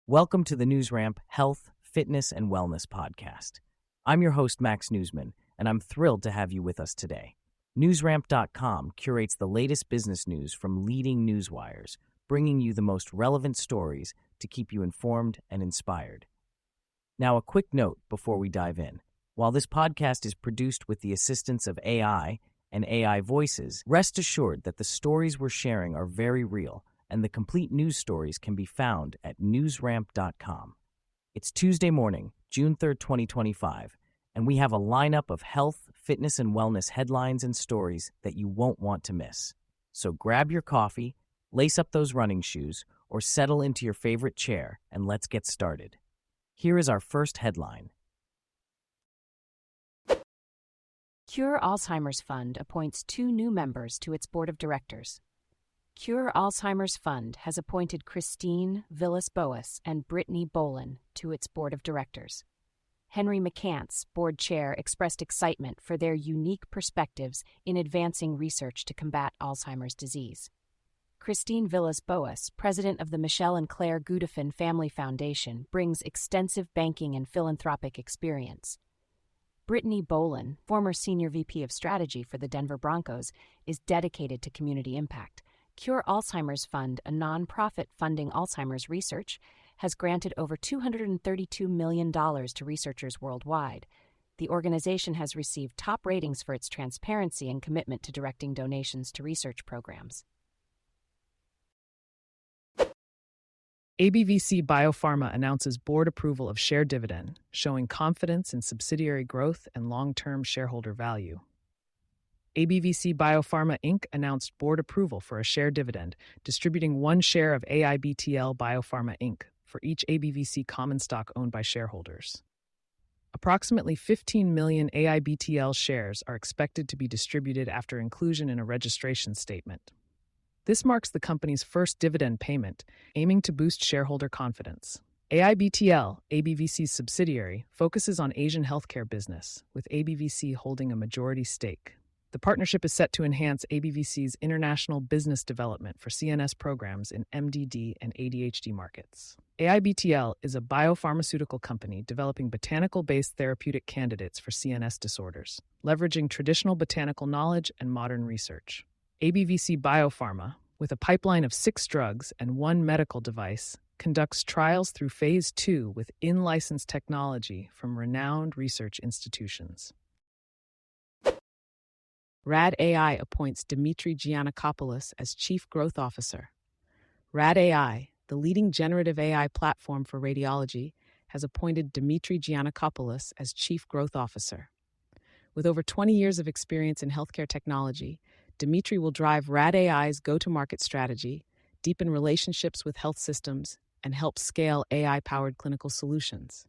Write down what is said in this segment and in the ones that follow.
Welcome to the NewsRamp Health, Fitness, and Wellness podcast. I'm your host, Max Newsman, and I'm thrilled to have you with us today. NewsRamp.com curates the latest business news from leading newswires, bringing you the most relevant stories to keep you informed and inspired. Now, a quick note before we dive in. While this podcast is produced with the assistance of AI and AI voices, rest assured that the stories we're sharing are very real, and the complete news stories can be found at newsramp.com. It's Tuesday morning, June 3rd, 2025, and we have a lineup of health, fitness, and wellness headlines and stories that you won't want to miss. So grab your coffee, lace up those running shoes, or settle into your favorite chair, and let's get started. Here is our first headline. Cure Alzheimer's Fund appoints 2 new members to its board of directors. Cure Alzheimer's Fund has appointed Christine Villas-Boas and Brittany Bowlen to its board of directors. Henry McCants, board chair, expressed excitement for their unique perspectives in advancing research to combat Alzheimer's disease. Christine Villas-Boas, president of the Michelle and Claire Goudefin Family Foundation, brings extensive banking and philanthropic experience. Brittany Bowlen, former senior VP of strategy for the Denver Broncos, is dedicated to community impact. Cure Alzheimer's Fund, a nonprofit funding Alzheimer's research, has granted over $232 million to researchers worldwide. The organization has received top ratings for its transparency and commitment to directing donations to research programs. ABVC BioPharma announces board approval of share dividend, showing confidence in subsidiary growth and long-term shareholder value. ABVC BioPharma Inc. announced board approval for a share dividend, distributing 1 share of AIBTL BioPharma Inc. for each ABVC common stock owned by shareholders. Approximately 15 million AIBTL shares are expected to be distributed after inclusion in a registration statement. This marks the company's first dividend payment, aiming to boost shareholder confidence. AIBTL, ABVC's subsidiary, focuses on Asian healthcare business, with ABVC holding a majority stake. The partnership is set to enhance ABVC's international business development for CNS programs in MDD and ADHD markets. AIBTL is a biopharmaceutical company developing botanical-based therapeutic candidates for CNS disorders, leveraging traditional botanical knowledge and modern research. ABVC BioPharma, with a pipeline of 6 drugs and 1 medical device, conducts trials through Phase 2 with in-licensed technology from renowned research institutions. Rad AI appoints Demetri Giannikopoulos as Chief Growth Officer. Rad AI, the leading generative AI platform for radiology, has appointed Demetri Giannikopoulos as Chief Growth Officer. With over 20 years of experience in healthcare technology, Demetri will drive Rad AI's go-to-market strategy, deepen relationships with health systems, and help scale AI-powered clinical solutions.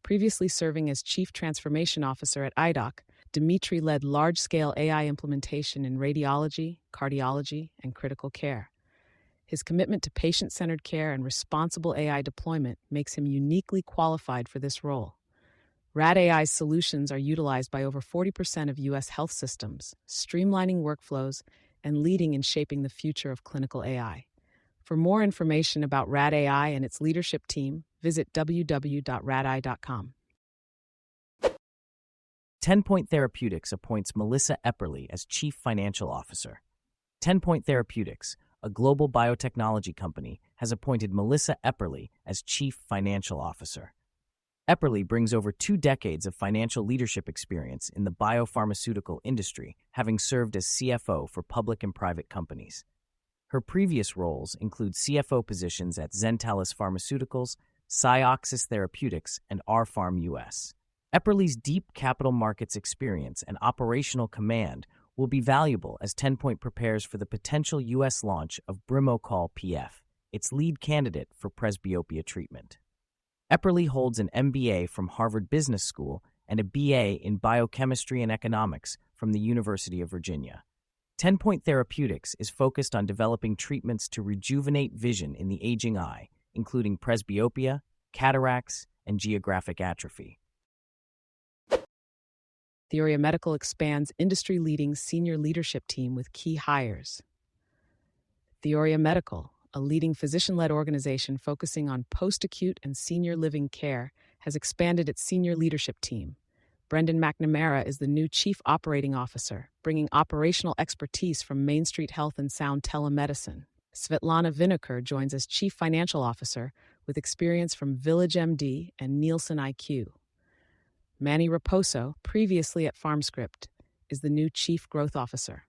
Previously serving as Chief Transformation Officer at IDOC, Demetri led large-scale AI implementation in radiology, cardiology, and critical care. His commitment to patient-centered care and responsible AI deployment makes him uniquely qualified for this role. Rad AI's solutions are utilized by over 40% of U.S. health systems, streamlining workflows and leading in shaping the future of clinical AI. For more information about Rad AI and its leadership team, visit www.radi.com. Tenpoint Therapeutics appoints Melissa Epperly as Chief Financial Officer. Tenpoint Therapeutics, a global biotechnology company, has appointed Melissa Epperly as Chief Financial Officer. Epperly brings over 2 decades of financial leadership experience in the biopharmaceutical industry, having served as CFO for public and private companies. Her previous roles include CFO positions at Zentalis Pharmaceuticals, Cioxis Therapeutics, and R-Pharm US. Epperly's deep capital markets experience and operational command will be valuable as Tenpoint prepares for the potential U.S. launch of Brimocol PF, its lead candidate for presbyopia treatment. Epperly holds an MBA from Harvard Business School and a BA in Biochemistry and Economics from the University of Virginia. Tenpoint Therapeutics is focused on developing treatments to rejuvenate vision in the aging eye, including presbyopia, cataracts, and geographic atrophy. Theoria Medical expands industry-leading senior leadership team with key hires. Theoria Medical, a leading physician-led organization focusing on post-acute and senior living care, has expanded its senior leadership team. Brendan McNamara is the new Chief Operating Officer, bringing operational expertise from Main Street Health and Sound Telemedicine. Svetlana Vineker joins as Chief Financial Officer with experience from Village MD and Nielsen IQ. Manny Raposo, previously at PharmScript, is the new Chief Growth Officer.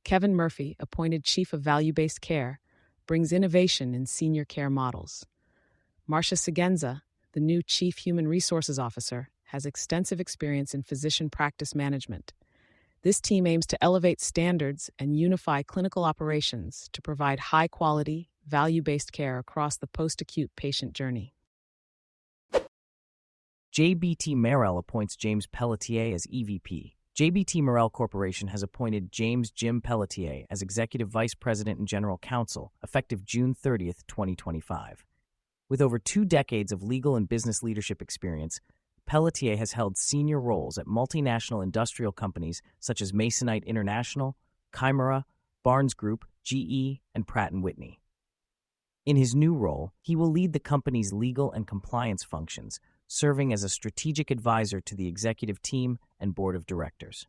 Kevin Murphy, appointed Chief of Value-Based Care, brings innovation in senior care models. Marcia Sigenza, the new Chief Human Resources Officer, has extensive experience in physician practice management. This team aims to elevate standards and unify clinical operations to provide high-quality, value-based care across the post-acute patient journey. JBT Marel appoints James Pelletier as EVP. JBT Marel Corporation has appointed Jim Pelletier as Executive Vice President and General Counsel, effective June 30, 2025. With over 2 decades of legal and business leadership experience, Pelletier has held senior roles at multinational industrial companies such as Masonite International, Chimera, Barnes Group, GE, and Pratt & Whitney. In his new role, he will lead the company's legal and compliance functions, serving as a strategic advisor to the executive team and board of directors.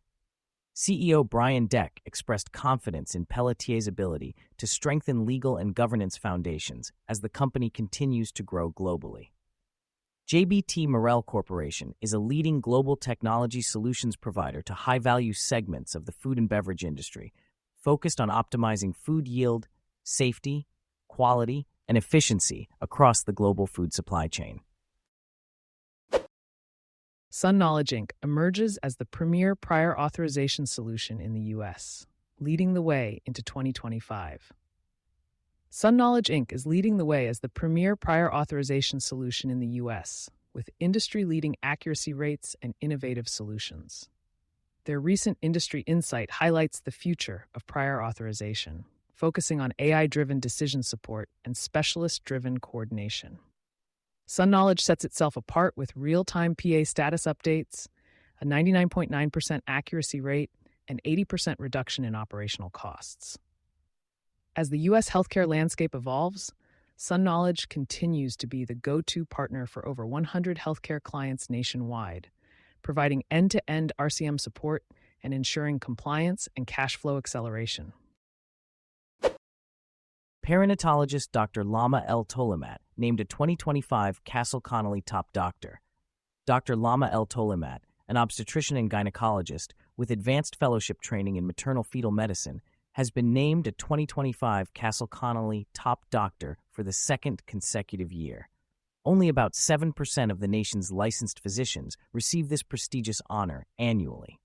CEO Brian Deck expressed confidence in Pelletier's ability to strengthen legal and governance foundations as the company continues to grow globally. JBT Marel Corporation is a leading global technology solutions provider to high-value segments of the food and beverage industry, focused on optimizing food yield, safety, quality, and efficiency across the global food supply chain. SunKnowledge Inc. emerges as the premier prior authorization solution in the U.S., leading the way into 2025. SunKnowledge Inc. is leading the way as the premier prior authorization solution in the U.S., with industry-leading accuracy rates and innovative solutions. Their recent industry insight highlights the future of prior authorization, focusing on AI-driven decision support and specialist-driven coordination. SunKnowledge sets itself apart with real-time PA status updates, a 99.9% accuracy rate, and 80% reduction in operational costs. As the U.S. healthcare landscape evolves, SunKnowledge continues to be the go-to partner for over 100 healthcare clients nationwide, providing end-to-end RCM support and ensuring compliance and cash flow acceleration. Perinatologist Dr. Lama Tolaymat named a 2025 Castle Connolly Top Doctor. Dr. Lama Tolaymat, an obstetrician and gynecologist with advanced fellowship training in maternal-fetal medicine, has been named a 2025 Castle Connolly Top Doctor for the 2nd consecutive year. Only about 7% of the nation's licensed physicians receive this prestigious honor annually.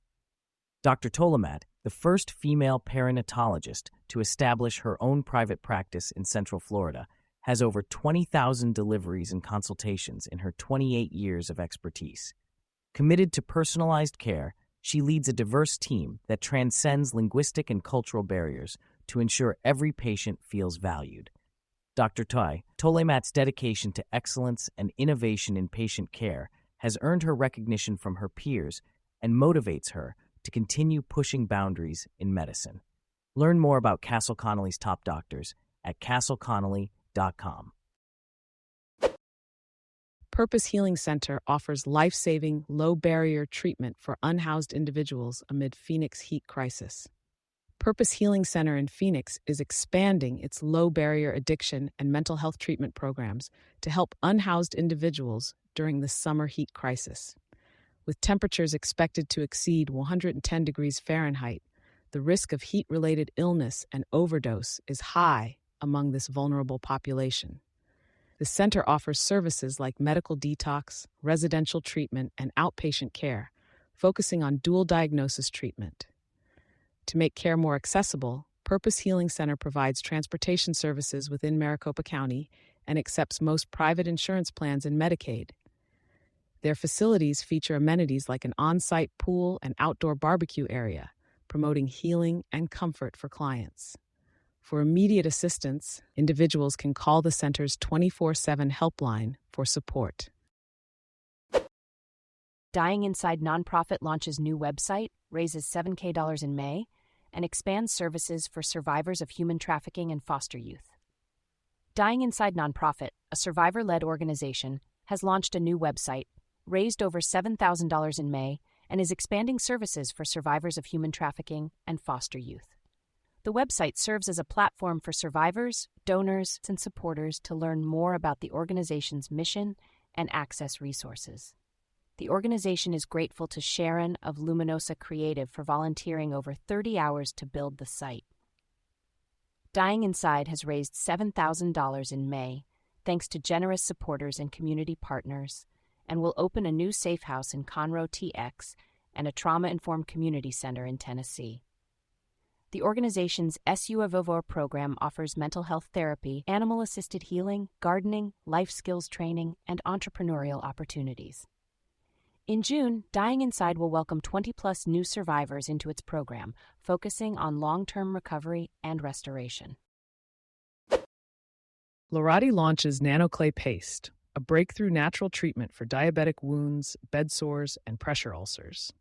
Dr. Tolaymat, the first female perinatologist to establish her own private practice in Central Florida, has over 20,000 deliveries and consultations in her 28 years of expertise. Committed to personalized care, she leads a diverse team that transcends linguistic and cultural barriers to ensure every patient feels valued. Dr. Tolaymat's dedication to excellence and innovation in patient care has earned her recognition from her peers and motivates her to continue pushing boundaries in medicine. Learn more about Castle Connolly's top doctors at castleconnolly.com. Purpose Healing Center offers life-saving, low-barrier treatment for unhoused individuals amid Phoenix heat crisis. Purpose Healing Center in Phoenix is expanding its low-barrier addiction and mental health treatment programs to help unhoused individuals during the summer heat crisis. With temperatures expected to exceed 110 degrees Fahrenheit, the risk of heat-related illness and overdose is high among this vulnerable population. The center offers services like medical detox, residential treatment, and outpatient care, focusing on dual diagnosis treatment. To make care more accessible, Purpose Healing Center provides transportation services within Maricopa County and accepts most private insurance plans and Medicaid. Their facilities feature amenities like an on-site pool and outdoor barbecue area, promoting healing and comfort for clients. For immediate assistance, individuals can call the center's 24/7 helpline for support. Dying Inside nonprofit launches new website, raises $7,000 in May, and expands services for survivors of human trafficking and foster youth. Dying Inside Nonprofit, a survivor-led organization, has launched a new website, raised over $7,000 in May, and is expanding services for survivors of human trafficking and foster youth. The website serves as a platform for survivors, donors, and supporters to learn more about the organization's mission and access resources. The organization is grateful to Sharon of Luminosa Creative for volunteering over 30 hours to build the site. Dying Inside has raised $7,000 in May, thanks to generous supporters and community partners, and will open a new safe house in Conroe TX and a trauma-informed community center in Tennessee. The organization's SU Avovor program offers mental health therapy, animal-assisted healing, gardening, life skills training, and entrepreneurial opportunities. In June, Dying Inside will welcome 20-plus new survivors into its program, focusing on long-term recovery and restoration. Lorati launches NanoClay Paste, a breakthrough natural treatment for diabetic wounds, bed sores, and pressure ulcers.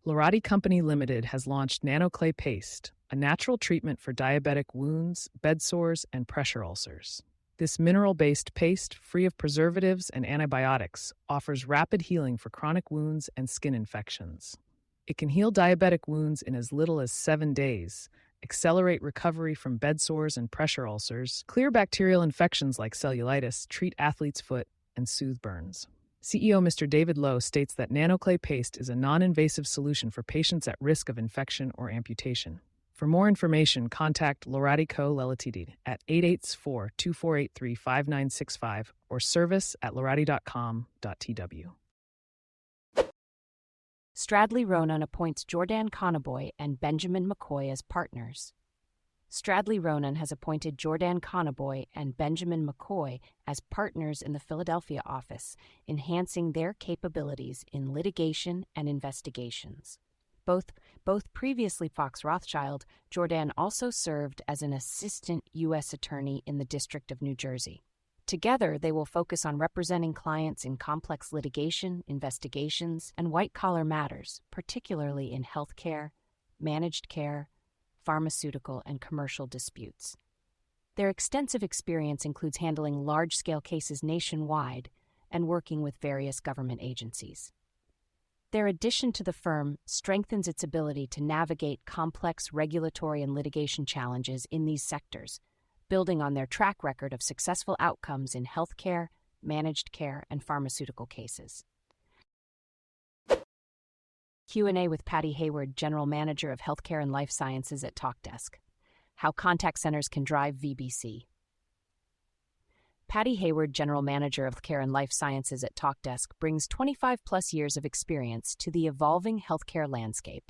Lorati Company Limited has launched NanoClay Paste, a natural treatment for diabetic wounds, bed sores, and pressure ulcers. This mineral-based paste, free of preservatives and antibiotics, offers rapid healing for chronic wounds and skin infections. It can heal diabetic wounds in as little as 7 days, accelerate recovery from bed sores and pressure ulcers, clear bacterial infections like cellulitis, treat athlete's foot, and soothe burns. CEO Mr. David Lowe states that NanoClay Paste is a non-invasive solution for patients at risk of infection or amputation. For more information, contact Lorati Co. Ltd. at 884-2483-5965 or service@lorati.com.tw. Stradley Ronon appoints Jordan Conaboy and Benjamin McCoy as partners. Stradley Ronon has appointed Jordan Conaboy and Benjamin McCoy as partners in the Philadelphia office, enhancing their capabilities in litigation and investigations. Both previously Fox Rothschild, Jordan also served as an assistant U.S. attorney in the District of New Jersey. Together, they will focus on representing clients in complex litigation, investigations, and white-collar matters, particularly in healthcare, managed care, pharmaceutical, and commercial disputes. Their extensive experience includes handling large-scale cases nationwide and working with various government agencies. Their addition to the firm strengthens its ability to navigate complex regulatory and litigation challenges in these sectors, building on their track record of successful outcomes in healthcare, managed care, and pharmaceutical cases. Q&A with Patty Hayward, General Manager of Healthcare and Life Sciences at Talkdesk. How contact centers can drive VBC. Patty Hayward, General Manager of Healthcare and Life Sciences at Talkdesk, brings 25-plus years of experience to the evolving healthcare landscape.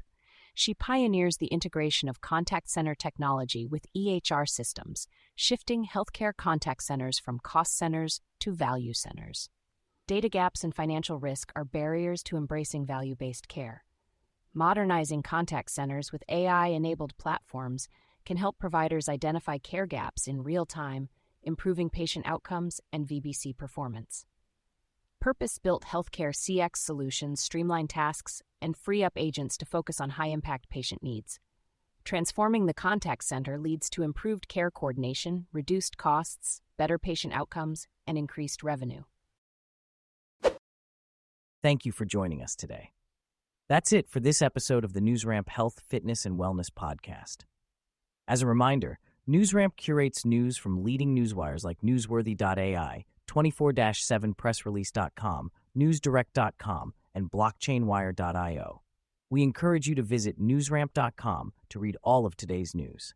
She pioneers the integration of contact center technology with EHR systems, shifting healthcare contact centers from cost centers to value centers. Data gaps and financial risk are barriers to embracing value-based care. Modernizing contact centers with AI-enabled platforms can help providers identify care gaps in real time, improving patient outcomes and VBC performance. Purpose-built healthcare CX solutions streamline tasks and free up agents to focus on high-impact patient needs. Transforming the contact center leads to improved care coordination, reduced costs, better patient outcomes, and increased revenue. Thank you for joining us today. That's it for this episode of the NewsRamp Health, Fitness, and Wellness podcast. As a reminder, NewsRamp curates news from leading newswires like Newsworthy.ai, 24/7pressrelease.com, NewsDirect.com, and BlockchainWire.io. We encourage you to visit newsramp.com to read all of today's news.